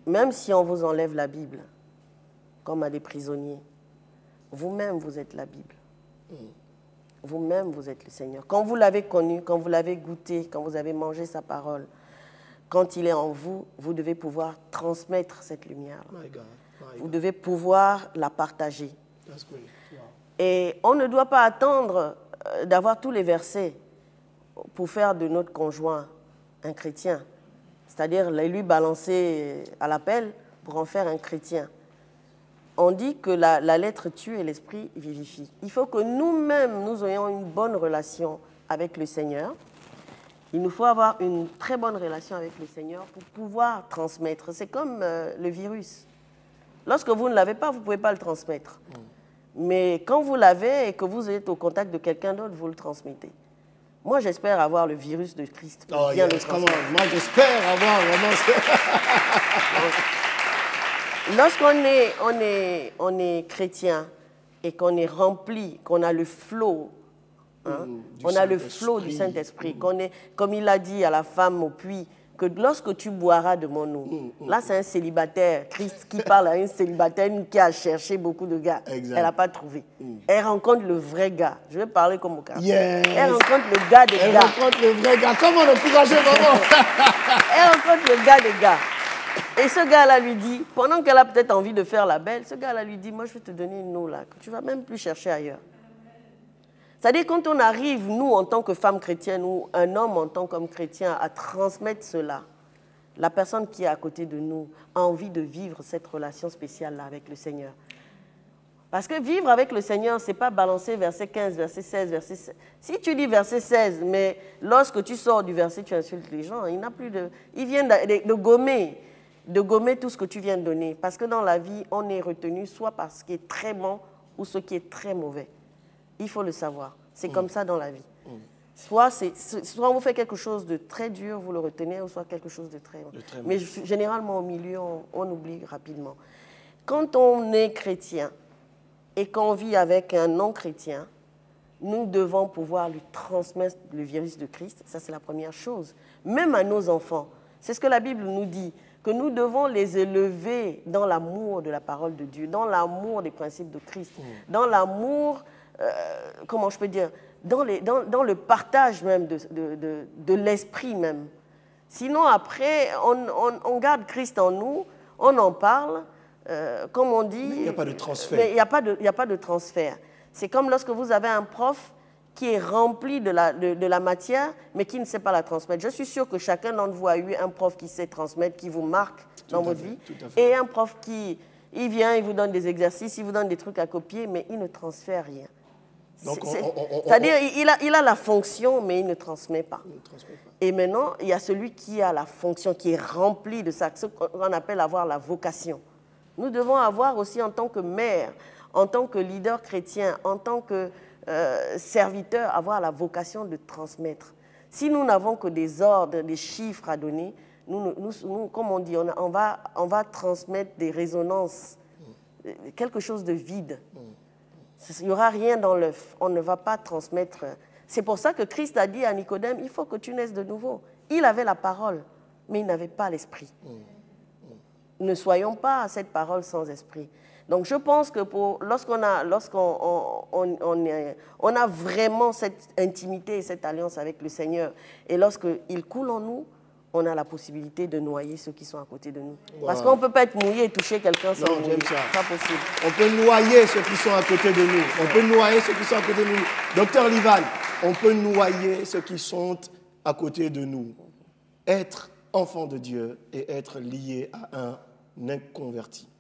même si on vous enlève la Bible, comme à des prisonniers, vous-même, vous êtes la Bible. Vous-même, vous êtes le Seigneur. Quand vous l'avez connu, quand vous l'avez goûté, quand vous avez mangé sa parole, quand il est en vous, vous devez pouvoir transmettre cette lumière. Vous devez pouvoir la partager. Et on ne doit pas attendre d'avoir tous les versets pour faire de notre conjoint un chrétien. C'est-à-dire lui balancer à l'appel pour en faire un chrétien. On dit que la lettre tue et l'esprit vivifie. Il faut que nous-mêmes, nous ayons une bonne relation avec le Seigneur. Il nous faut avoir une très bonne relation avec le Seigneur pour pouvoir transmettre. C'est comme le virus. Lorsque vous ne l'avez pas, vous ne pouvez pas le transmettre. Mais quand vous l'avez et que vous êtes au contact de quelqu'un d'autre, vous le transmettez. Moi, j'espère avoir le virus de Christ. Moi, j'espère avoir vraiment... Lorsqu'on est chrétien et qu'on est rempli, qu'on a le flot, on a le flot du Saint-Esprit, qu'on est, comme il a dit à la femme au puits, que lorsque tu boiras de mon eau, là c'est un célibataire, Christ qui parle à une célibataire qui a cherché beaucoup de gars, elle n'a pas trouvé. Elle rencontre le vrai gars, je vais parler comme au quartier. Elle rencontre le gars des gars. Elle rencontre le vrai gars, comment l'encourager vraiment? Elle rencontre le gars des gars. Et ce gars-là lui dit, pendant qu'elle a peut-être envie de faire la belle, ce gars-là lui dit, moi je vais te donner une eau là, que tu ne vas même plus chercher ailleurs. C'est-à-dire quand on arrive, nous en tant que femmes chrétiennes ou un homme en tant qu'homme chrétien, à transmettre cela, la personne qui est à côté de nous a envie de vivre cette relation spéciale-là avec le Seigneur. Parce que vivre avec le Seigneur, ce n'est pas balancer verset 15, verset 16, verset 16. Si tu dis verset 16, mais lorsque tu sors du verset, tu insultes les gens, il n'a plus de... Il vient de gommer tout ce que tu viens de donner. Parce que dans la vie, on est retenu soit par ce qui est très bon ou ce qui est très mauvais. Il faut le savoir. C'est comme ça dans la vie. Soit on vous fait quelque chose de très dur, vous le retenez, ou soit quelque chose de très bon. Mais généralement, au milieu, on oublie rapidement. Quand on est chrétien, et qu'on vit avec un non-chrétien, nous devons pouvoir lui transmettre le virus de Christ. Ça, c'est la première chose. Même à nos enfants. C'est ce que la Bible nous dit, que nous devons les élever dans l'amour de la parole de Dieu, dans l'amour des principes de Christ, dans l'amour, comment je peux dire, dans le partage même de l'esprit même. Sinon, après, on garde Christ en nous, on en parle, comme on dit... Il n'y a pas de transfert. Mais il n'y a pas de transfert. C'est comme lorsque vous avez un prof qui est rempli de la matière, mais qui ne sait pas la transmettre. Je suis sûre que chacun d'entre vous a eu un prof qui sait transmettre, qui vous marque dans votre vie, et un prof qui il vient, il vous donne des exercices, il vous donne des trucs à copier, mais il ne transfère rien. C'est-à-dire, il a la fonction, mais il ne transmet pas. Et maintenant, il y a celui qui a la fonction, qui est rempli de ça, ce qu'on appelle avoir la vocation. Nous devons avoir aussi en tant que mère, en tant que leader chrétien, en tant que serviteur, avoir la vocation de transmettre. Si nous n'avons que des ordres, des chiffres à donner, nous comme on dit, on va transmettre des résonances, quelque chose de vide. Il n'y aura rien dans l'œuf, on ne va pas transmettre. C'est pour ça que Christ a dit à Nicodème, il faut que tu naisses de nouveau. Il avait la parole, mais il n'avait pas l'esprit. Ne soyons pas à cette parole sans esprit. Donc je pense que lorsqu'on a vraiment cette intimité et cette alliance avec le Seigneur, et lorsqu'il coule en nous, on a la possibilité de noyer ceux qui sont à côté de nous. Wow. Parce qu'on ne peut pas être mouillé et toucher quelqu'un sans mouiller. C'est pas possible. On peut noyer ceux qui sont à côté de nous. On peut noyer ceux qui sont à côté de nous. Docteur Livan, on peut noyer ceux qui sont à côté de nous. Être enfant de Dieu et être lié à un inconverti.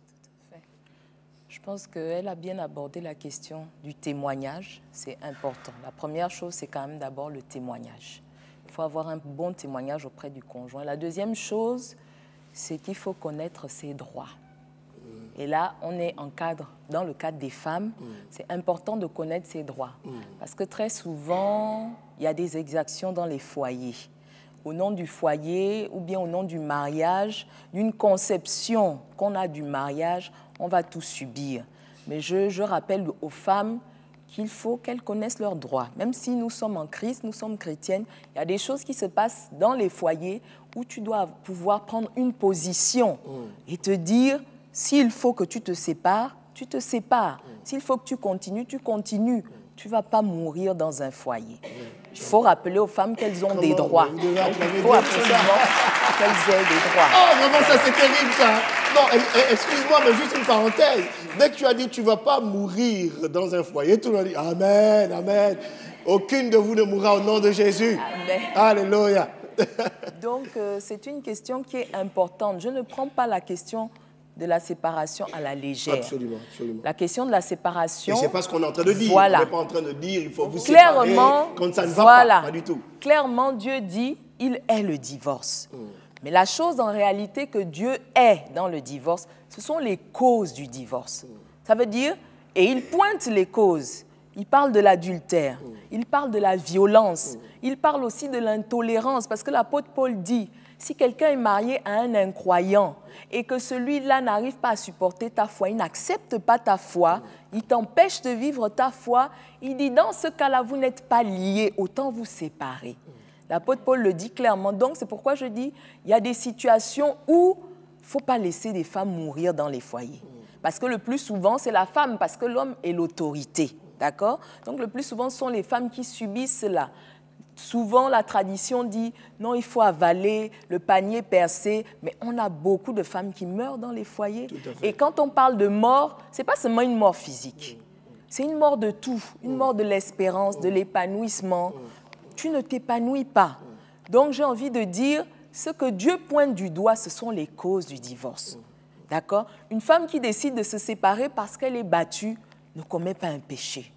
Je pense qu'elle a bien abordé la question du témoignage. C'est important. La première chose, c'est quand même d'abord le témoignage. Il faut avoir un bon témoignage auprès du conjoint. La deuxième chose, c'est qu'il faut connaître ses droits. Et là, on est dans le cadre des femmes, c'est important de connaître ses droits. Parce que très souvent, il y a des exactions dans les foyers. Au nom du foyer ou bien au nom du mariage, d'une conception qu'on a du mariage, on va tout subir. Mais je rappelle aux femmes qu'il faut qu'elles connaissent leurs droits. Même si nous sommes en Christ, nous sommes chrétiennes, il y a des choses qui se passent dans les foyers où tu dois pouvoir prendre une position et te dire, s'il faut que tu te sépares, tu te sépares. S'il faut que tu continues, tu continues. Tu ne vas pas mourir dans un foyer. Il faut rappeler aux femmes qu'elles ont des droits. Donc, il faut absolument qu'elles aient des droits. Oh, vraiment, ça c'est terrible, ça. Non, excuse-moi, mais juste une parenthèse. Dès que tu as dit tu ne vas pas mourir dans un foyer, tout le monde dit Amen, Amen. Aucune de vous ne mourra au nom de Jésus. Amen. Alléluia. Donc, c'est une question qui est importante. Je ne prends pas la question de la séparation à la légère. Absolument, absolument. La question de la séparation... Et c'est pas ce qu'on est en train de dire. Voilà. On n'est pas en train de dire il faut vous séparer quand ça ne va pas du tout. Clairement, Dieu dit il est le divorce. Mais la chose en réalité que Dieu est dans le divorce, ce sont les causes du divorce. Ça veut dire, et il pointe les causes. Il parle de l'adultère, il parle de la violence, il parle aussi de l'intolérance, parce que l'apôtre Paul dit, si quelqu'un est marié à un incroyant et que celui-là n'arrive pas à supporter ta foi, il n'accepte pas ta foi, il t'empêche de vivre ta foi, il dit, dans ce cas-là, vous n'êtes pas liés, autant vous séparer. L'apôtre Paul le dit clairement. Donc, c'est pourquoi je dis, il y a des situations où il ne faut pas laisser des femmes mourir dans les foyers. Parce que le plus souvent, c'est la femme, parce que l'homme est l'autorité. D'accord? Donc, le plus souvent, ce sont les femmes qui subissent cela. Souvent, la tradition dit, non, il faut avaler, le panier percé, mais on a beaucoup de femmes qui meurent dans les foyers. Et quand on parle de mort, ce n'est pas seulement une mort physique. C'est une mort de tout, une mort de l'espérance, de l'épanouissement. Tu ne t'épanouis pas. Donc, j'ai envie de dire, ce que Dieu pointe du doigt, ce sont les causes du divorce. D'accord? Une femme qui décide de se séparer parce qu'elle est battue ne commet pas un péché.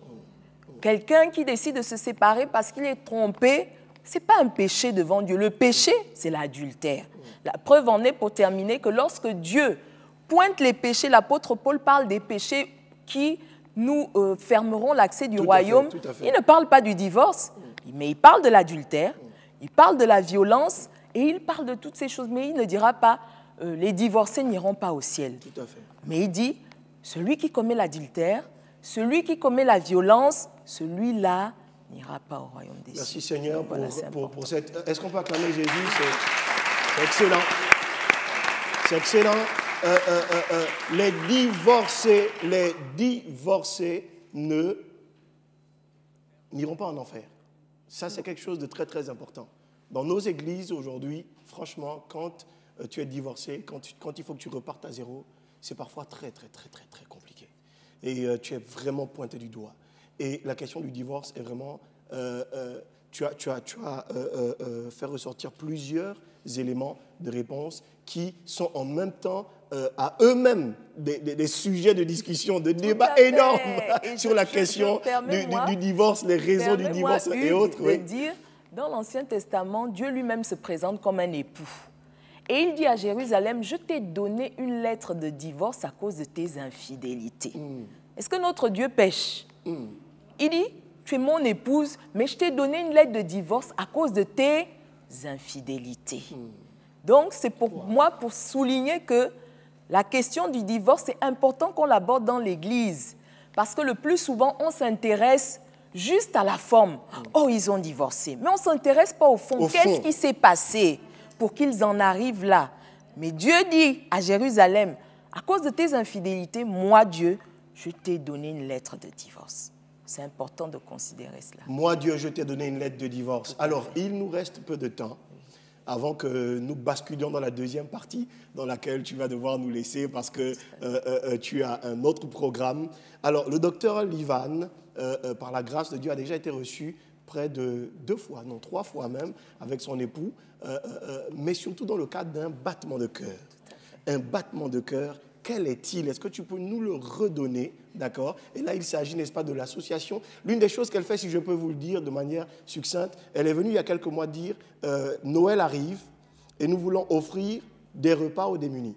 Quelqu'un qui décide de se séparer parce qu'il est trompé, ce n'est pas un péché devant Dieu. Le péché, c'est l'adultère. La preuve en est, pour terminer, que lorsque Dieu pointe les péchés, l'apôtre Paul parle des péchés qui nous fermeront l'accès du royaume. Il ne parle pas du divorce, mais il parle de l'adultère, il parle de la violence et il parle de toutes ces choses. Mais il ne dira pas les divorcés n'iront pas au ciel. Tout à fait. Mais il dit celui qui commet l'adultère, celui qui commet la violence, celui-là n'ira pas au royaume des cieux. Merci Seigneur Voilà, pour cette... Est-ce qu'on peut acclamer Jésus? C'est excellent. C'est excellent. Les divorcés n'iront pas en enfer. Ça, c'est quelque chose de très, très important. Dans nos églises aujourd'hui, franchement, quand tu es divorcé, quand il faut que tu repartes à zéro, c'est parfois très, très, très, très, très compliqué. Et tu es vraiment pointé du doigt. Et la question du divorce est vraiment... tu as fait ressortir plusieurs éléments de réponse qui sont en même temps à eux-mêmes des sujets de discussion, de débat énormes sur la question du divorce, les raisons du divorce et autres. Oui. Dire, dans l'Ancien Testament, Dieu lui-même se présente comme un époux. Et il dit à Jérusalem, je t'ai donné une lettre de divorce à cause de tes infidélités. Est-ce que notre Dieu pêche? Il dit, tu es mon épouse, mais je t'ai donné une lettre de divorce à cause de tes infidélités. Donc, c'est pour moi pour souligner que la question du divorce, c'est important qu'on l'aborde dans l'Église. Parce que le plus souvent, on s'intéresse juste à la forme. Oh, ils ont divorcé. Mais on ne s'intéresse pas au fond. Qu'est-ce qui s'est passé pour qu'ils en arrivent là? Mais Dieu dit à Jérusalem, à cause de tes infidélités, moi, Dieu, je t'ai donné une lettre de divorce. C'est important de considérer cela. Moi, Dieu, je t'ai donné une lettre de divorce. Alors, il nous reste peu de temps avant que nous basculions dans la deuxième partie dans laquelle tu vas devoir nous laisser parce que tu as un autre programme. Alors, le docteur Livan, par la grâce de Dieu, a déjà été reçu près de 2 fois, non 3 fois même, avec son époux, mais surtout dans le cadre d'un battement de cœur. Un battement de cœur. Quel est-il? Est-ce que tu peux nous le redonner? D'accord? Et là, il s'agit, n'est-ce pas, de l'association. L'une des choses qu'elle fait, si je peux vous le dire de manière succincte, elle est venue il y a quelques mois dire Noël arrive et nous voulons offrir des repas aux démunis.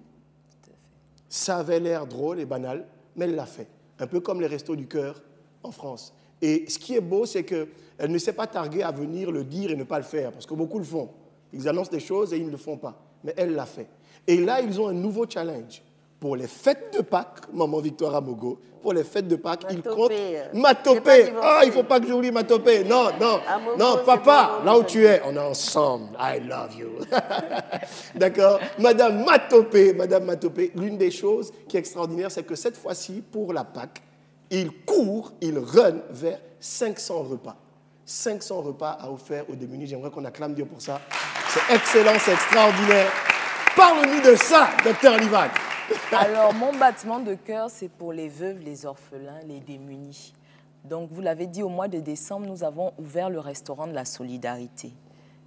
Ça avait l'air drôle et banal, mais elle l'a fait. Un peu comme les restos du cœur en France. Et ce qui est beau, c'est qu'elle ne s'est pas targuée à venir le dire et ne pas le faire, parce que beaucoup le font. Ils annoncent des choses et ils ne le font pas. Mais elle l'a fait. Et là, ils ont un nouveau challenge. Pour les fêtes de Pâques, Maman Victoire Amogo, pour les fêtes de Pâques, ils comptent... Matopé. Ah, il ne faut pas que j'oublie Matopé. Non, non, Amogo, non, papa, là où tu es, on est ensemble. I love you. D'accord? Madame Matopé, l'une des choses qui est extraordinaire, c'est que cette fois-ci, pour la Pâques, il court, il run vers 500 repas. 500 repas à offrir aux démunis. J'aimerais qu'on acclame Dieu pour ça. C'est excellent, c'est extraordinaire. Parle-nous de ça, docteur Livan. Alors, mon battement de cœur, c'est pour les veuves, les orphelins, les démunis. Donc, vous l'avez dit, au mois de décembre, nous avons ouvert le restaurant de la solidarité.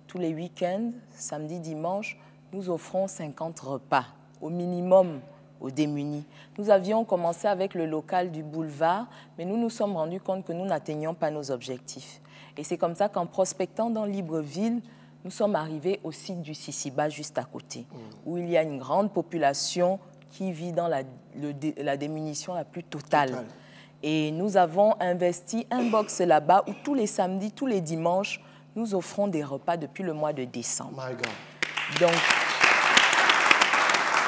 Tous les week-ends, samedi, dimanche, nous offrons 50 repas, au minimum, aux démunis. Nous avions commencé avec le local du boulevard, mais nous nous sommes rendus compte que nous n'atteignions pas nos objectifs. Et c'est comme ça qu'en prospectant dans Libreville, nous sommes arrivés au site du Sisiba, juste à côté, où il y a une grande population qui vit dans la démunition la plus totale. Et nous avons investi un box là-bas où tous les samedis, tous les dimanches, nous offrons des repas depuis le mois de décembre. My God. Donc,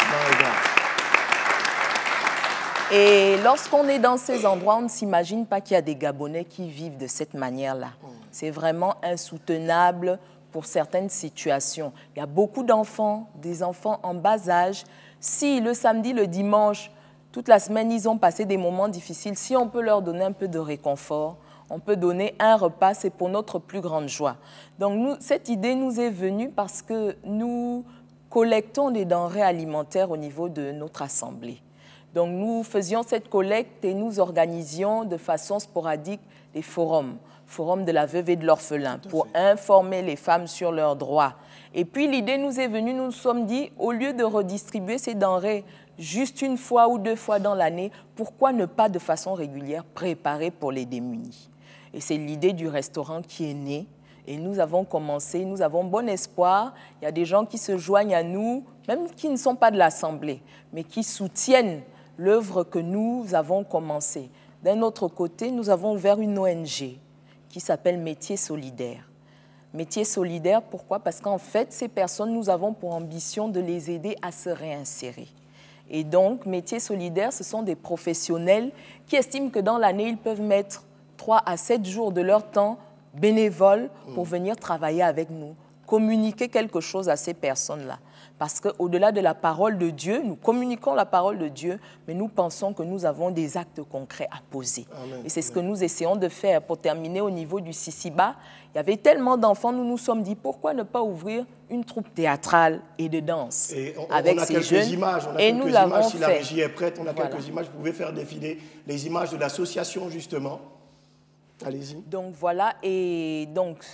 My God. Et lorsqu'on est dans ces endroits, on ne s'imagine pas qu'il y a des Gabonais qui vivent de cette manière-là. C'est vraiment insoutenable pour certaines situations. Il y a beaucoup d'enfants, des enfants en bas âge. Si le samedi, le dimanche, toute la semaine, ils ont passé des moments difficiles, si on peut leur donner un peu de réconfort, on peut donner un repas, c'est pour notre plus grande joie. Donc cette idée nous est venue parce que nous collectons des denrées alimentaires au niveau de notre assemblée. Donc nous faisions cette collecte et nous organisions de façon sporadique des forums. forum de la veuve et de l'orphelin, pour informer les femmes sur leurs droits. Et puis l'idée nous est venue, nous nous sommes dit, au lieu de redistribuer ces denrées juste une fois ou 2 fois dans l'année, pourquoi ne pas de façon régulière préparer pour les démunis? Et c'est l'idée du restaurant qui est née. Et nous avons commencé, nous avons bon espoir. Il y a des gens qui se joignent à nous, même qui ne sont pas de l'Assemblée, mais qui soutiennent l'œuvre que nous avons commencée. D'un autre côté, nous avons ouvert une ONG qui s'appelle Métiers Solidaires. Métiers Solidaires, pourquoi? Parce qu'en fait, ces personnes, nous avons pour ambition de les aider à se réinsérer. Et donc, Métiers Solidaires, ce sont des professionnels qui estiment que dans l'année, ils peuvent mettre 3 à 7 jours de leur temps bénévoles pour venir travailler avec nous, communiquer quelque chose à ces personnes-là. Parce qu'au-delà de la parole de Dieu, nous communiquons la parole de Dieu, mais nous pensons que nous avons des actes concrets à poser. Amen. Et c'est ce que nous essayons de faire. Pour terminer, au niveau du Sisiba, il y avait tellement d'enfants, nous nous sommes dit, pourquoi ne pas ouvrir une troupe théâtrale et de danse avec ces jeunes? Images, on a quelques images, si la régie est prête, on a quelques images, vous pouvez faire défiler les images de l'association, justement. Allez-y. Donc voilà, et donc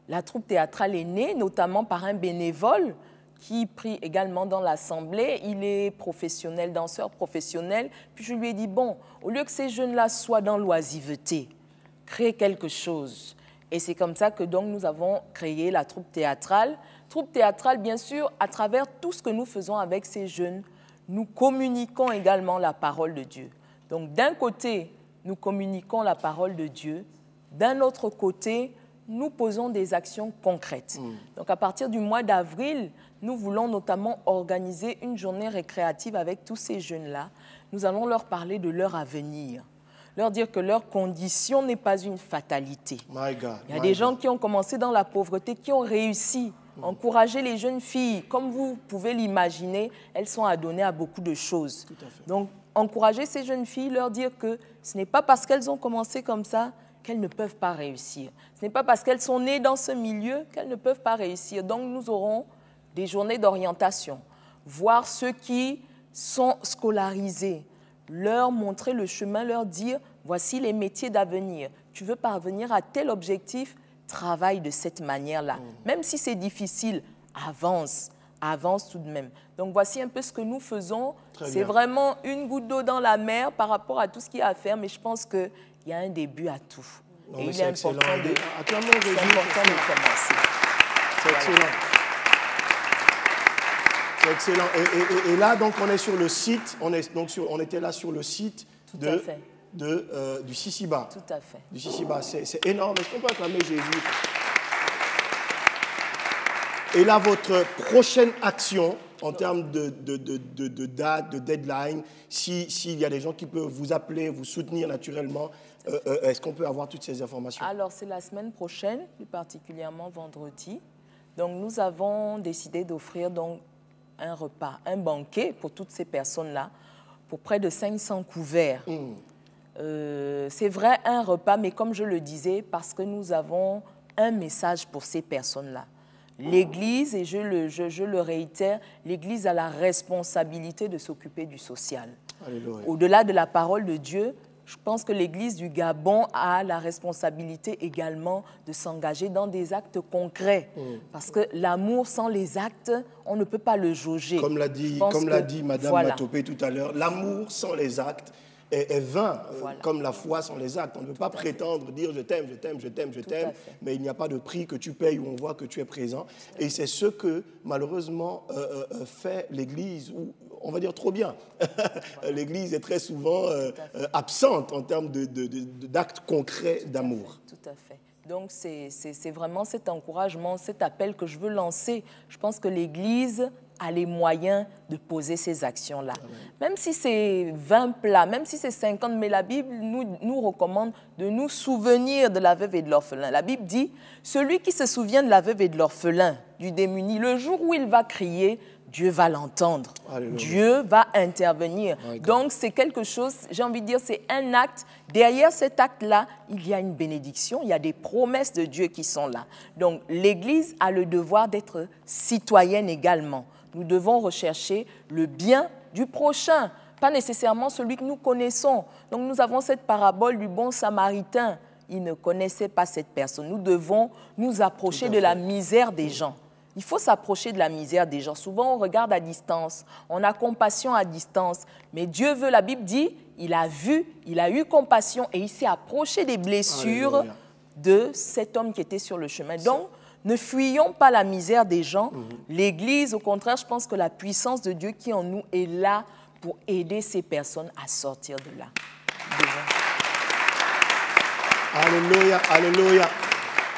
la troupe théâtrale est née, notamment par un bénévole qui prie également dans l'Assemblée. Il est professionnel, danseur professionnel. Puis je lui ai dit, bon, au lieu que ces jeunes-là soient dans l'oisiveté, créez quelque chose. Et c'est comme ça que donc nous avons créé la troupe théâtrale. Troupe théâtrale, bien sûr, à travers tout ce que nous faisons avec ces jeunes, nous communiquons également la parole de Dieu. Donc d'un côté, nous communiquons la parole de Dieu. D'un autre côté, nous posons des actions concrètes. Donc à partir du mois d'avril, nous voulons notamment organiser une journée récréative avec tous ces jeunes-là. Nous allons leur parler de leur avenir, leur dire que leur condition n'est pas une fatalité. My God, il y a des gens qui ont commencé dans la pauvreté, qui ont réussi. Encourager les jeunes filles, comme vous pouvez l'imaginer, elles sont adonnées à beaucoup de choses. Tout à fait. Donc, encourager ces jeunes filles, leur dire que ce n'est pas parce qu'elles ont commencé comme ça qu'elles ne peuvent pas réussir. Ce n'est pas parce qu'elles sont nées dans ce milieu qu'elles ne peuvent pas réussir. Donc, nous aurons des journées d'orientation, voir ceux qui sont scolarisés, leur montrer le chemin, leur dire, voici les métiers d'avenir. Tu veux parvenir à tel objectif, travaille de cette manière-là. Même si c'est difficile, avance tout de même. Donc, voici un peu ce que nous faisons. C'est vraiment une goutte d'eau dans la mer par rapport à tout ce qu'il y a à faire, mais je pense qu'il y a un début à tout. Non, et mais il est important de commencer. C'est excellent. C'est excellent. Et là, donc, on est sur le site, on était là sur le site du Sisiba. Tout à fait. Du Sisiba, c'est énorme. Est-ce qu'on peut acclamer Jésus? Et là, votre prochaine action, en termes de date, de deadline, s'il y a des gens qui peuvent vous appeler, vous soutenir naturellement, est-ce qu'on peut avoir toutes ces informations? Alors, c'est la semaine prochaine, plus particulièrement vendredi. Donc, nous avons décidé d'offrir donc un repas, un banquet pour toutes ces personnes-là, pour près de 500 couverts. C'est vrai, un repas, mais comme je le disais, parce que nous avons un message pour ces personnes-là. L'Église, et je le réitère, l'Église a la responsabilité de s'occuper du social. Au-delà de la parole de Dieu, je pense que l'Église du Gabon a la responsabilité également de s'engager dans des actes concrets. Parce que l'amour sans les actes, on ne peut pas le jauger. Comme l'a dit Mme Matopé tout à l'heure, l'amour sans les actes est vain, comme la foi sans les actes. On ne peut pas prétendre dire je t'aime, je t'aime, je t'aime, je t'aime, mais il n'y a pas de prix que tu payes où on voit que tu es présent. Et c'est ce que malheureusement fait l'Église, ou on va dire trop bien. L'Église est très souvent absente en termes d'actes concrets d'amour. Tout à fait. Donc c'est vraiment cet encouragement, cet appel que je veux lancer. Je pense que l'Église a les moyens de poser ces actions-là. Même si c'est 20 plats, même si c'est 50, mais la Bible nous recommande de nous souvenir de la veuve et de l'orphelin. La Bible dit, celui qui se souvient de la veuve et de l'orphelin, du démuni, le jour où il va crier, Dieu va l'entendre. Dieu va intervenir. Donc, c'est quelque chose, j'ai envie de dire, c'est un acte. Derrière cet acte-là, il y a une bénédiction, il y a des promesses de Dieu qui sont là. Donc, l'Église a le devoir d'être citoyenne également. Nous devons rechercher le bien du prochain, pas nécessairement celui que nous connaissons. Donc, nous avons cette parabole du bon samaritain ils ne connaissaient pas cette personne. Nous devons nous approcher de la misère des gens. Il faut s'approcher de la misère des gens. Souvent, on regarde à distance, on a compassion à distance. Mais Dieu veut, la Bible dit, il a vu, il a eu compassion et il s'est approché des blessures de cet homme qui était sur le chemin. Donc, ne fuyons pas la misère des gens. L'Église, au contraire, je pense que la puissance de Dieu qui est en nous est là pour aider ces personnes à sortir de là. Alléluia, alléluia.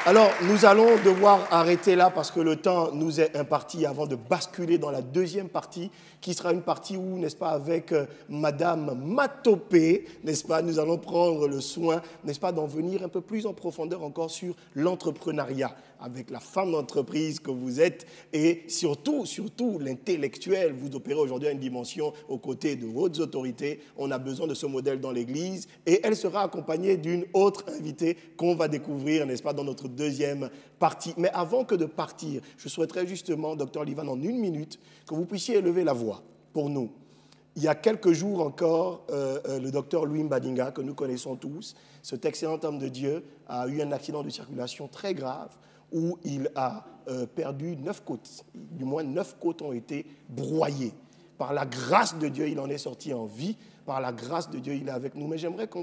Alors, nous allons devoir arrêter là parce que le temps nous est imparti avant de basculer dans la deuxième partie qui sera une partie où, n'est-ce pas, avec Madame Matopé, n'est-ce pas, nous allons prendre le soin, n'est-ce pas, d'en venir un peu plus en profondeur encore sur l'entrepreneuriat avec la femme d'entreprise que vous êtes et surtout l'intellectuel. Vous opérez aujourd'hui à une dimension aux côtés de hautes autorités. On a besoin de ce modèle dans l'Église et elle sera accompagnée d'une autre invitée qu'on va découvrir, n'est-ce pas, dans notre deuxième partie. Mais avant que de partir, je souhaiterais justement, Dr Livan, en 1 minute, que vous puissiez élever la voix pour nous. Il y a quelques jours encore, le docteur Louis Mbadinga, que nous connaissons tous, cet excellent homme de Dieu, a eu un accident de circulation très grave où il a perdu 9 côtes. Du moins 9 côtes ont été broyées. Par la grâce de Dieu, il en est sorti en vie. Par la grâce de Dieu, il est avec nous. Mais j'aimerais que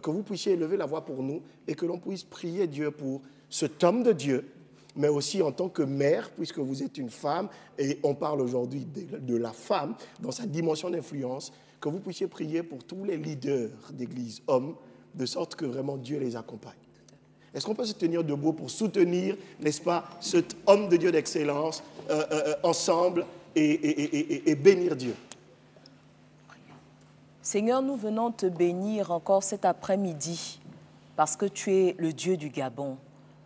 vous puissiez élever la voix pour nous et que l'on puisse prier Dieu pour cet homme de Dieu, mais aussi en tant que mère, puisque vous êtes une femme, et on parle aujourd'hui de la femme dans sa dimension d'influence, que vous puissiez prier pour tous les leaders d'église, hommes, de sorte que vraiment Dieu les accompagne. Est-ce qu'on peut se tenir debout pour soutenir, n'est-ce pas, cet homme de Dieu d'excellence, ensemble, et bénir Dieu? Seigneur, nous venons te bénir encore cet après-midi, parce que tu es le Dieu du Gabon.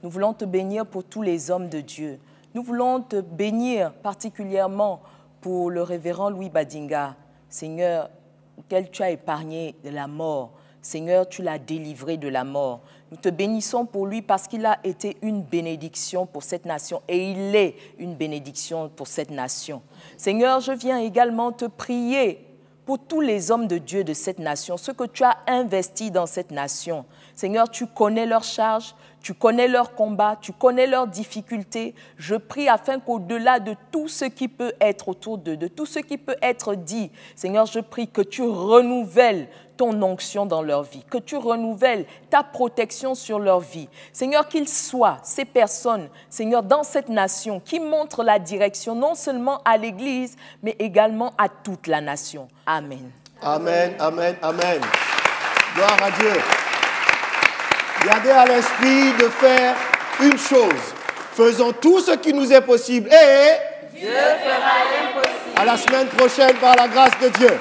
Nous voulons te bénir pour tous les hommes de Dieu. Nous voulons te bénir particulièrement pour le révérend Louis Mbadinga. Seigneur, auquel tu as épargné de la mort. Seigneur, tu l'as délivré de la mort. Nous te bénissons pour lui parce qu'il a été une bénédiction pour cette nation et il est une bénédiction pour cette nation. Seigneur, je viens également te prier pour tous les hommes de Dieu de cette nation, ceux que tu as investis dans cette nation. Seigneur, tu connais leurs charges, tu connais leurs combats, tu connais leurs difficultés. Je prie afin qu'au-delà de tout ce qui peut être autour d'eux, de tout ce qui peut être dit, Seigneur, je prie que tu renouvelles ton onction dans leur vie, que tu renouvelles ta protection sur leur vie. Seigneur, qu'ils soient ces personnes, Seigneur, dans cette nation, qui montrent la direction non seulement à l'Église, mais également à toute la nation. Amen. Amen, amen, amen. Gloire à Dieu. Gardez à l'esprit de faire une chose. Faisons tout ce qui nous est possible et Dieu fera l'impossible. À la semaine prochaine par la grâce de Dieu.